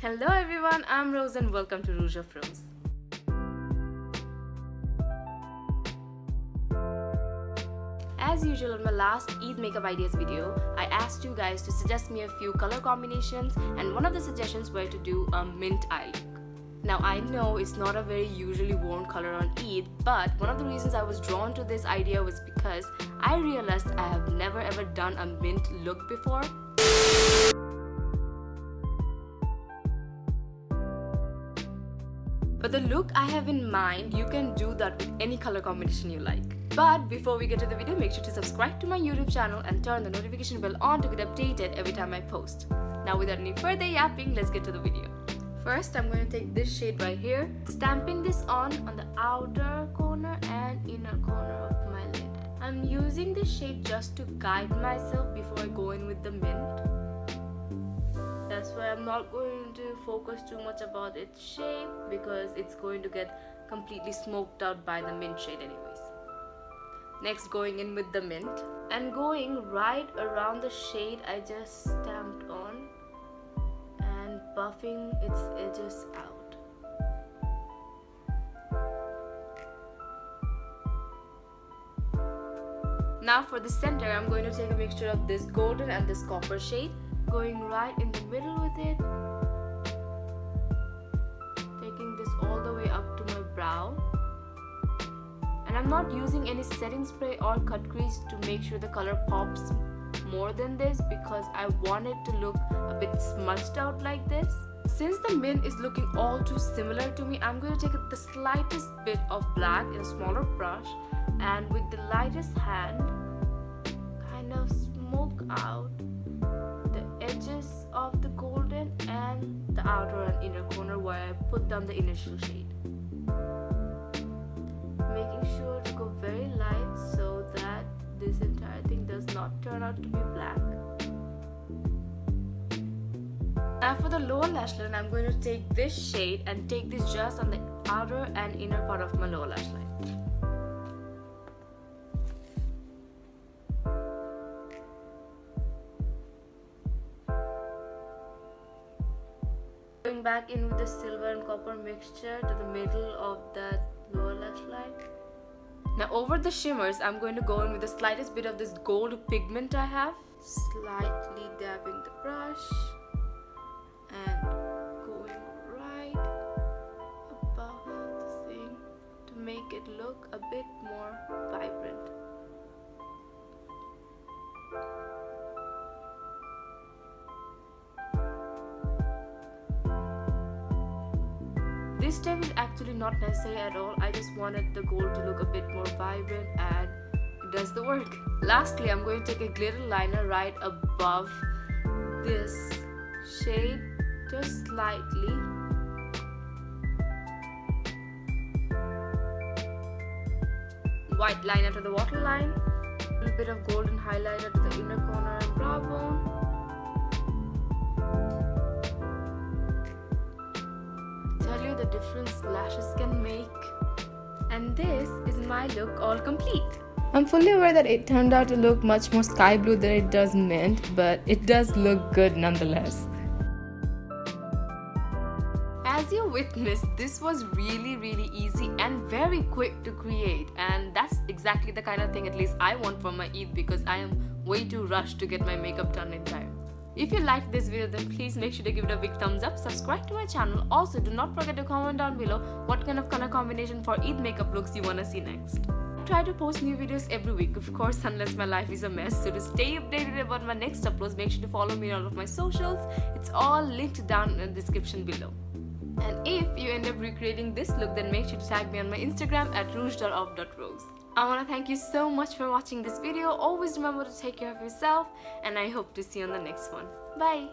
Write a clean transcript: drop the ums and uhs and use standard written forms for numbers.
Hello everyone, I'm Rose and welcome to Rouge of Rose. As usual, on my last Eid makeup ideas video, I asked you guys to suggest me a few color combinations, and one of the suggestions were to do a mint eye look. Now I know it's not a very usually worn color on Eid, but one of the reasons I was drawn to this idea was because I realized I have never ever done a mint look before. But the look I have in mind, you can do that with any color combination you like. But before we get to the video, make sure to subscribe to my YouTube channel and turn the notification bell on to get updated every time I post. Now without any further yapping, let's get to the video. First, I'm going to take this shade right here, stamping this on the outer corner and inner corner of my lid. I'm using this shade just to guide myself before I go in with the mint. That's why I'm not going to focus too much about its shape because it's going to get completely smoked out by the mint shade anyways. Next, going in with the mint and going right around the shade I just stamped on and buffing its edges out. Now for the center, I'm going to take a mixture of this golden and this copper shade, going right in the middle with it, taking this all the way up to my brow. And I'm not using any setting spray or cut crease to make sure the color pops more than this because I want it to look a bit smudged out like this. Since the mint is looking all too similar to me, I'm going to take the slightest bit of black in a smaller brush and with the lightest hand kind of smoke out the edges of the golden and the outer and inner corner where I put down the initial shade. Making sure to go very light so that this entire thing does not turn out to be black. Now for the lower lash line, I'm going to take this shade and take this just on the outer and inner part of my lower lash line. Going back in with the silver and copper mixture to the middle of that lower lash line. Now over the shimmers, I'm going to go in with the slightest bit of this gold pigment I have, slightly dabbing the brush and going right above the thing to make it look a bit more vibrant. This step is actually not necessary at all. I just wanted the gold to look a bit more vibrant and it does the work. Lastly, I'm going to take a glitter liner right above this shade, just slightly. White liner to the waterline, a little bit of golden highlighter to the inner corner and brow bone. The difference lashes can make, and this is my look all complete. I'm fully aware that it turned out to look much more sky blue than it does mint, but it does look good nonetheless. As you witnessed, this was really easy and very quick to create, and that's exactly the kind of thing at least I want for my Eid because I am way too rushed to get my makeup done in time. If you liked this video, then please make sure to give it a big thumbs up, subscribe to my channel. Also, do not forget to comment down below what kind of color combination for Eid makeup looks you want to see next. I try to post new videos every week, of course, unless my life is a mess. So to stay updated about my next uploads, make sure to follow me on all of my socials. It's all linked down in the description below. And if you end up recreating this look, then make sure to tag me on my Instagram at rouge.of.rose. I want to thank you so much for watching this video. Always remember to take care of yourself, and I hope to see you on the next one. Bye!